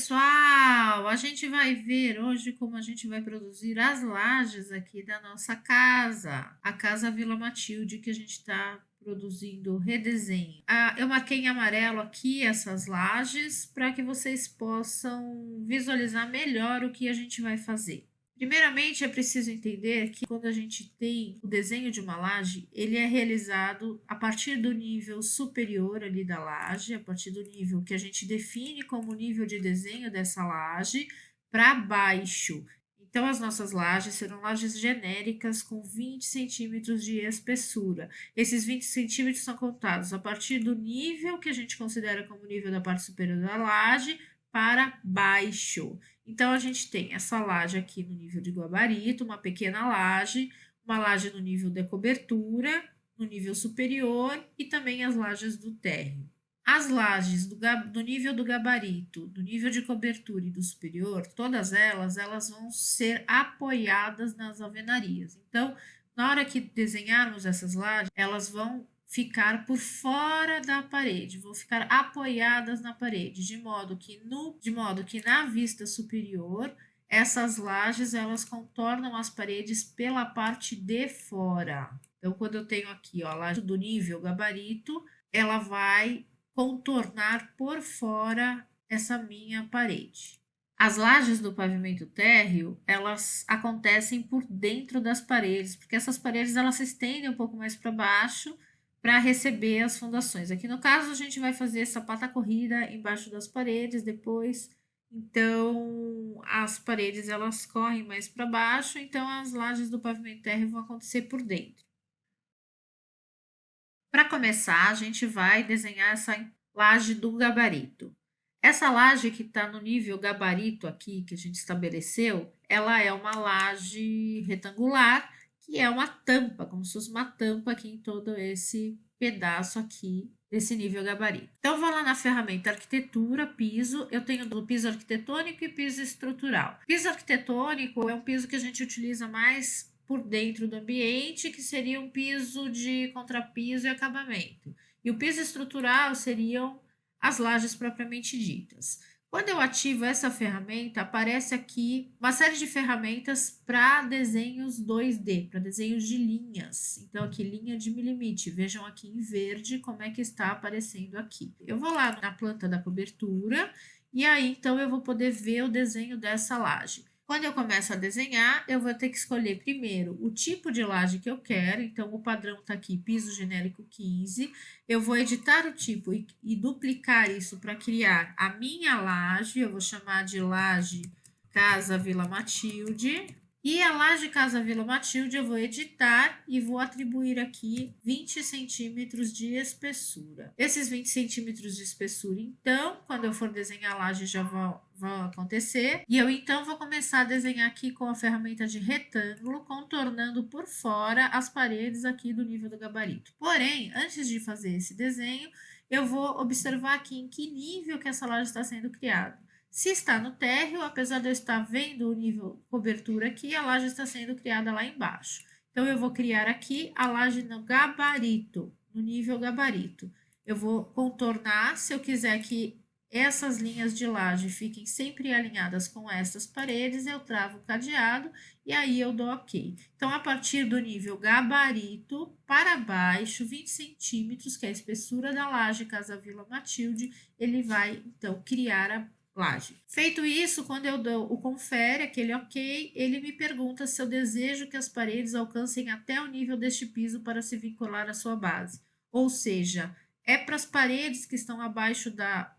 pessoal! A gente vai ver hoje como a gente vai produzir as lajes aqui da nossa casa, a Casa Vila Matilde, que a gente está produzindo redesenho. Eu marquei em amarelo aqui essas lajes para que vocês possam visualizar melhor o que a gente vai fazer. Primeiramente, é preciso entender que quando a gente tem o desenho de uma laje, ele é realizado a partir do nível superior ali da laje, a partir do nível que a gente define como nível de desenho dessa laje, para baixo. Então, as nossas lajes serão lajes genéricas com 20 centímetros de espessura. Esses 20 centímetros são contados a partir do nível que a gente considera como nível da parte superior da laje para baixo. Então, a gente tem essa laje aqui no nível de gabarito, uma pequena laje, uma laje no nível de cobertura, no nível superior e também as lajes do térreo. As lajes do nível do gabarito, do nível de cobertura e do superior, todas elas vão ser apoiadas nas alvenarias. Então, na hora que desenharmos essas lajes, elas vão ficar por fora da parede, vão ficar apoiadas na parede, de modo que na vista superior essas lajes elas contornam as paredes pela parte de fora. Então, quando eu tenho aqui ó, a laje do nível gabarito, ela vai contornar por fora essa minha parede. As lajes do pavimento térreo, elas acontecem por dentro das paredes, porque essas paredes elas se estendem um pouco mais para baixo para receber as fundações. Aqui no caso, a gente vai fazer sapata corrida embaixo das paredes depois. Então, as paredes elas correm mais para baixo, então as lajes do pavimento térreo vão acontecer por dentro. Para começar, a gente vai desenhar essa laje do gabarito. Essa laje que está no nível gabarito aqui, que a gente estabeleceu, ela é uma laje retangular, que é uma tampa, como se fosse uma tampa aqui em todo esse pedaço aqui desse nível gabarito. Então, vou lá na ferramenta arquitetura, piso, eu tenho do piso arquitetônico e piso estrutural. Piso arquitetônico é um piso que a gente utiliza mais por dentro do ambiente, que seria um piso de contrapiso e acabamento. E o piso estrutural seriam as lajes propriamente ditas. Quando eu ativo essa ferramenta, aparece aqui uma série de ferramentas para desenhos 2D, para desenhos de linhas. Então, aqui, linha de milimetre. Vejam aqui em verde como é que está aparecendo aqui. Eu vou lá na planta da cobertura e aí, então, eu vou poder ver o desenho dessa laje. Quando eu começo a desenhar, eu vou ter que escolher primeiro o tipo de laje que eu quero. Então, o padrão está aqui, piso genérico 15. Eu vou editar o tipo e duplicar isso para criar a minha laje. Eu vou chamar de laje Casa Vila Matilde. E a laje Casa Vila Matilde eu vou editar e vou atribuir aqui 20 centímetros de espessura. Esses 20 centímetros de espessura, então, quando eu for desenhar a laje já vão acontecer. E eu então vou começar a desenhar aqui com a ferramenta de retângulo, contornando por fora as paredes aqui do nível do gabarito. Porém, antes de fazer esse desenho, eu vou observar aqui em que nível que essa laje está sendo criada. Se está no térreo, apesar de eu estar vendo o nível cobertura aqui, a laje está sendo criada lá embaixo. Então, eu vou criar aqui a laje no gabarito, no nível gabarito. Eu vou contornar, se eu quiser que essas linhas de laje fiquem sempre alinhadas com essas paredes, eu travo o cadeado e aí eu dou OK. Então, a partir do nível gabarito para baixo, 20 centímetros, que é a espessura da laje Casa Vila Matilde, ele vai, então, criar a laje. Feito isso, quando eu dou o confere, aquele OK, ele me pergunta se eu desejo que as paredes alcancem até o nível deste piso para se vincular à sua base. Ou seja, é para as paredes que estão abaixo da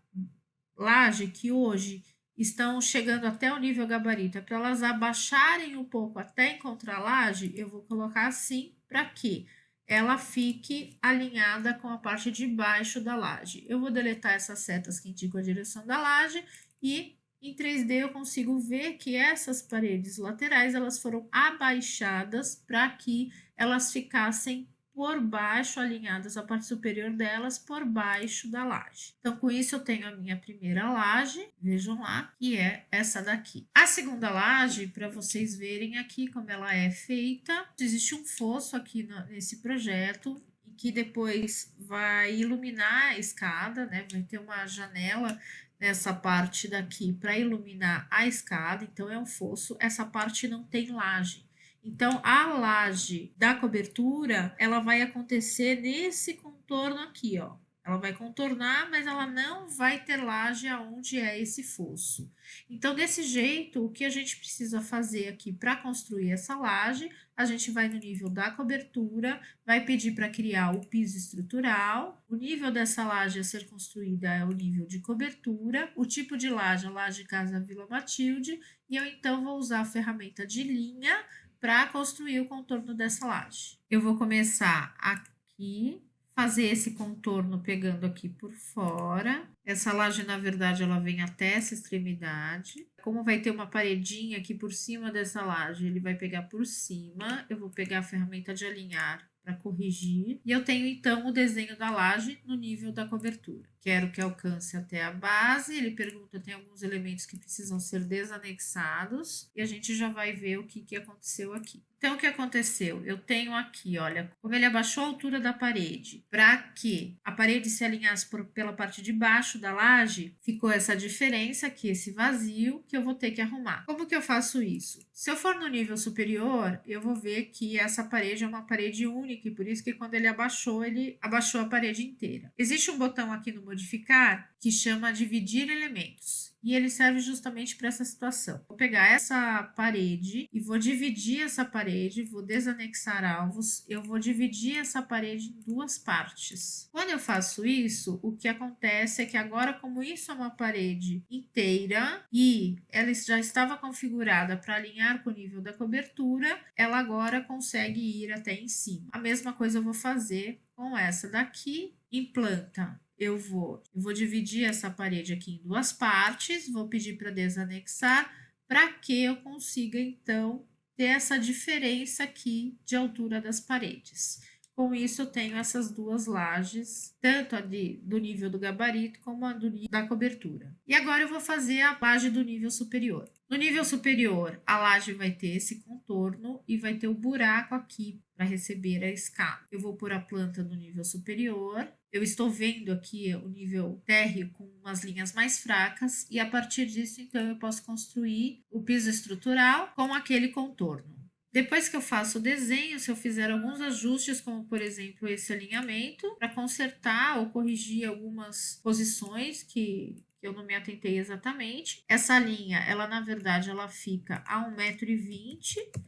laje, que hoje estão chegando até o nível gabarito, é para elas abaixarem um pouco até encontrar a laje, eu vou colocar assim para que ela fique alinhada com a parte de baixo da laje. Eu vou deletar essas setas que indicam a direção da laje e em 3D eu consigo ver que essas paredes laterais elas foram abaixadas para que elas ficassem por baixo, alinhadas a parte superior delas por baixo da laje. Então, com isso, eu tenho a minha primeira laje, vejam lá, que é essa daqui. A segunda laje, para vocês verem aqui como ela é feita, existe um fosso aqui nesse projeto, em que depois vai iluminar a escada, né? Vai ter uma janela nessa parte daqui para iluminar a escada, então é um fosso. Essa parte não tem laje. Então, a laje da cobertura, ela vai acontecer nesse contorno aqui, ó. Ela vai contornar, mas ela não vai ter laje aonde é esse fosso. Então, desse jeito, o que a gente precisa fazer aqui para construir essa laje, a gente vai no nível da cobertura, vai pedir para criar o piso estrutural, o nível dessa laje a ser construída é o nível de cobertura, o tipo de laje, a laje Casa Vila Matilde, e eu então vou usar a ferramenta de linha para construir o contorno dessa laje. Eu vou começar aqui, fazer esse contorno pegando aqui por fora. Essa laje, na verdade, ela vem até essa extremidade. Como vai ter uma paredinha aqui por cima dessa laje, ele vai pegar por cima. Eu vou pegar a ferramenta de alinhar para corrigir. E eu tenho, então, o desenho da laje no nível da cobertura. Quero que alcance até a base. Ele pergunta, tem alguns elementos que precisam ser desanexados. E a gente já vai ver o que aconteceu aqui. Então, o que aconteceu? Eu tenho aqui, olha, como ele abaixou a altura da parede, para que a parede se alinhasse pela parte de baixo da laje, ficou essa diferença aqui, esse vazio, que eu vou ter que arrumar. Como que eu faço isso? Se eu for no nível superior, eu vou ver que essa parede é uma parede única, e por isso que quando ele abaixou a parede inteira. Existe um botão aqui no modificar que chama dividir elementos. E ele serve justamente para essa situação. Vou pegar essa parede e vou dividir essa parede, vou desanexar alvos, eu vou dividir essa parede em duas partes. Quando eu faço isso, o que acontece é que agora, como isso é uma parede inteira e ela já estava configurada para alinhar com o nível da cobertura, ela agora consegue ir até em cima. A mesma coisa eu vou fazer com essa daqui, em planta. Eu vou dividir essa parede aqui em duas partes, vou pedir para desanexar, para que eu consiga, então, ter essa diferença aqui de altura das paredes. Com isso, eu tenho essas duas lajes, tanto a do nível do gabarito, como a do nível da cobertura. E agora eu vou fazer a laje do nível superior. No nível superior, a laje vai ter esse contorno e vai ter o buraco aqui para receber a escada. Eu vou pôr a planta no nível superior. Eu estou vendo aqui o nível térreo com umas linhas mais fracas e a partir disso, então, eu posso construir o piso estrutural com aquele contorno. Depois que eu faço o desenho, se eu fizer alguns ajustes, como por exemplo esse alinhamento, para consertar ou corrigir algumas posições que eu não me atentei exatamente. Essa linha, ela na verdade, ela fica a 1,20 m,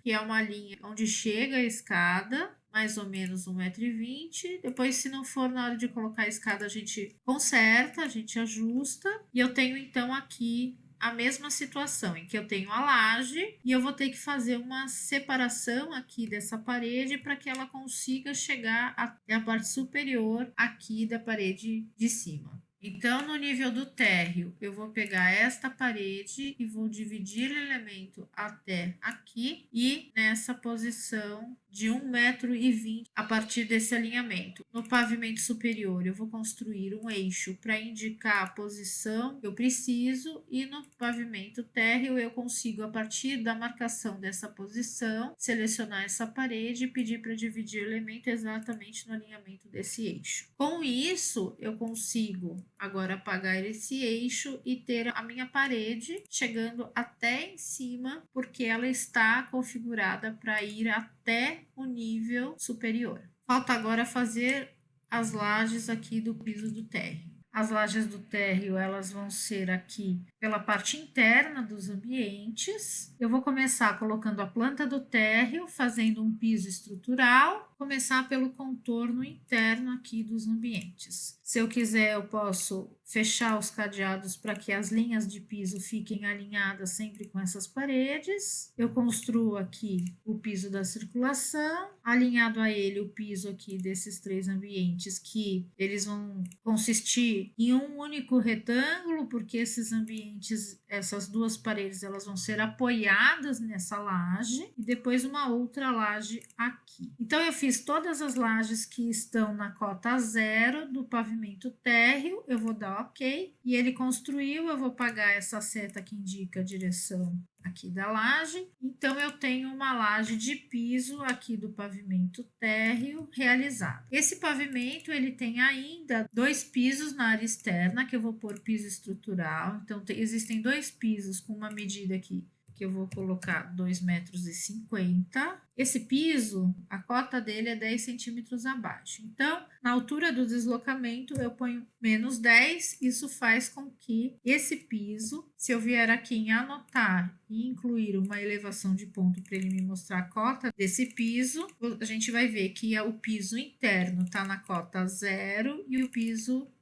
que é uma linha onde chega a escada, mais ou menos 1,20 m. Depois, se não for na hora de colocar a escada, a gente conserta, a gente ajusta. E eu tenho então aqui a mesma situação em que eu tenho a laje e eu vou ter que fazer uma separação aqui dessa parede para que ela consiga chegar até a parte superior aqui da parede de cima. Então, no nível do térreo, eu vou pegar esta parede e vou dividir o elemento até aqui e nessa posição de 1,20 m a partir desse alinhamento. No pavimento superior, eu vou construir um eixo para indicar a posição que eu preciso e no pavimento térreo eu consigo, a partir da marcação dessa posição, selecionar essa parede e pedir para dividir o elemento exatamente no alinhamento desse eixo. Com isso, eu consigo agora apagar esse eixo e ter a minha parede chegando até em cima, porque ela está configurada para ir até o nível superior. Falta agora fazer as lajes aqui do piso do térreo. As lajes do térreo, elas vão ser aqui pela parte interna dos ambientes. Eu vou começar colocando a planta do térreo, fazendo um piso estrutural, começar pelo contorno interno aqui dos ambientes. Se eu quiser, eu posso fechar os cadeados para que as linhas de piso fiquem alinhadas sempre com essas paredes. Eu construo aqui o piso da circulação, alinhado a ele o piso aqui desses três ambientes, que eles vão consistir em um único retângulo, porque esses ambientes, essas duas paredes, elas vão ser apoiadas nessa laje e depois uma outra laje aqui. Então, eu fiz fiz todas as lajes que estão na cota 0 do pavimento térreo, eu vou dar OK, e ele construiu, eu vou apagar essa seta que indica a direção aqui da laje. Então, eu tenho uma laje de piso aqui do pavimento térreo realizado. Esse pavimento, ele tem ainda 2 pisos na área externa, que eu vou pôr piso estrutural. Então, existem 2 pisos com uma medida aqui, que eu vou colocar 2,50 m. Esse piso, a cota dele é 10 centímetros abaixo. Então, na altura do deslocamento, eu ponho menos 10. Isso faz com que esse piso, se eu vier aqui em anotar e incluir uma elevação de ponto para ele me mostrar a cota desse piso, a gente vai ver que o piso interno está na cota 0 e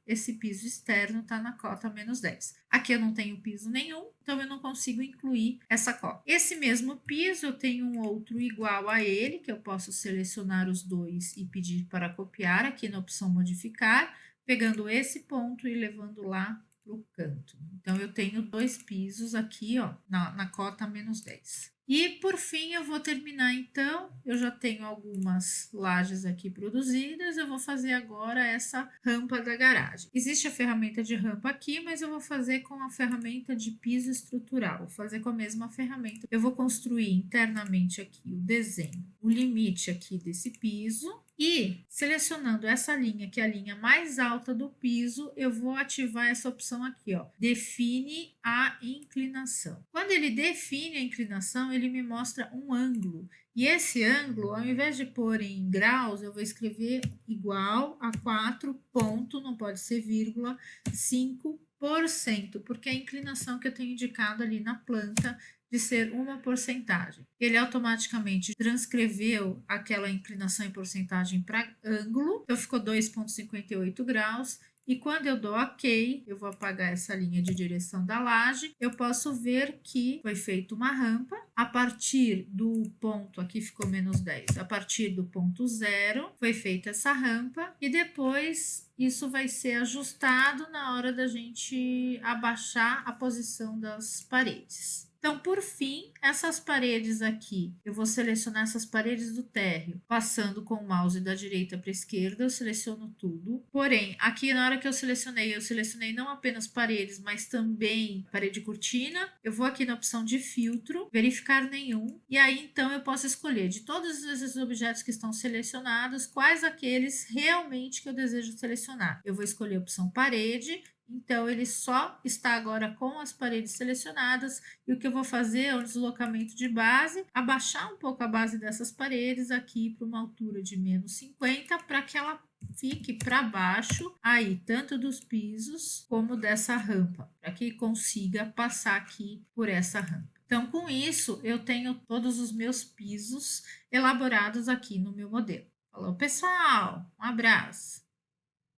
esse piso externo está na cota menos 10. Aqui eu não tenho piso nenhum, então eu não consigo incluir essa cota. Esse mesmo piso, eu tenho um outro igual a ele, que eu posso selecionar os dois e pedir para copiar aqui na opção modificar, pegando esse ponto e levando lá para o canto. Então, eu tenho 2 pisos aqui, ó, na cota menos 10. E, por fim, eu vou terminar, então, eu já tenho algumas lajes aqui produzidas, eu vou fazer agora essa rampa da garagem. Existe a ferramenta de rampa aqui, mas eu vou fazer com a ferramenta de piso estrutural, vou fazer com a mesma ferramenta. Eu vou construir internamente aqui o desenho, o limite aqui desse piso, e selecionando essa linha, que é a linha mais alta do piso, eu vou ativar essa opção aqui, ó, define a inclinação. Quando ele define a inclinação, ele me mostra um ângulo. E esse ângulo, ao invés de pôr em graus, eu vou escrever igual a 4 ponto, não pode ser vírgula, 5%, porque é a inclinação que eu tenho indicado ali na planta de ser uma porcentagem. Ele automaticamente transcreveu aquela inclinação em porcentagem para ângulo, então ficou 2,58 graus. E quando eu dou OK, eu vou apagar essa linha de direção da laje, eu posso ver que foi feita uma rampa. A partir do ponto, aqui ficou menos 10, a partir do ponto 0, foi feita essa rampa e depois isso vai ser ajustado na hora da gente abaixar a posição das paredes. Então, por fim, essas paredes aqui, eu vou selecionar essas paredes do térreo, passando com o mouse da direita para a esquerda, eu seleciono tudo. Porém, aqui na hora que eu selecionei não apenas paredes, mas também parede cortina. Eu vou aqui na opção de filtro, verificar nenhum, e aí então eu posso escolher de todos esses objetos que estão selecionados, quais aqueles realmente que eu desejo selecionar. Eu vou escolher a opção parede. Então, ele só está agora com as paredes selecionadas e o que eu vou fazer é um deslocamento de base, abaixar um pouco a base dessas paredes aqui para uma altura de menos 50 para que ela fique para baixo aí, tanto dos pisos como dessa rampa, para que consiga passar aqui por essa rampa. Então, com isso, eu tenho todos os meus pisos elaborados aqui no meu modelo. Falou, pessoal! Um abraço!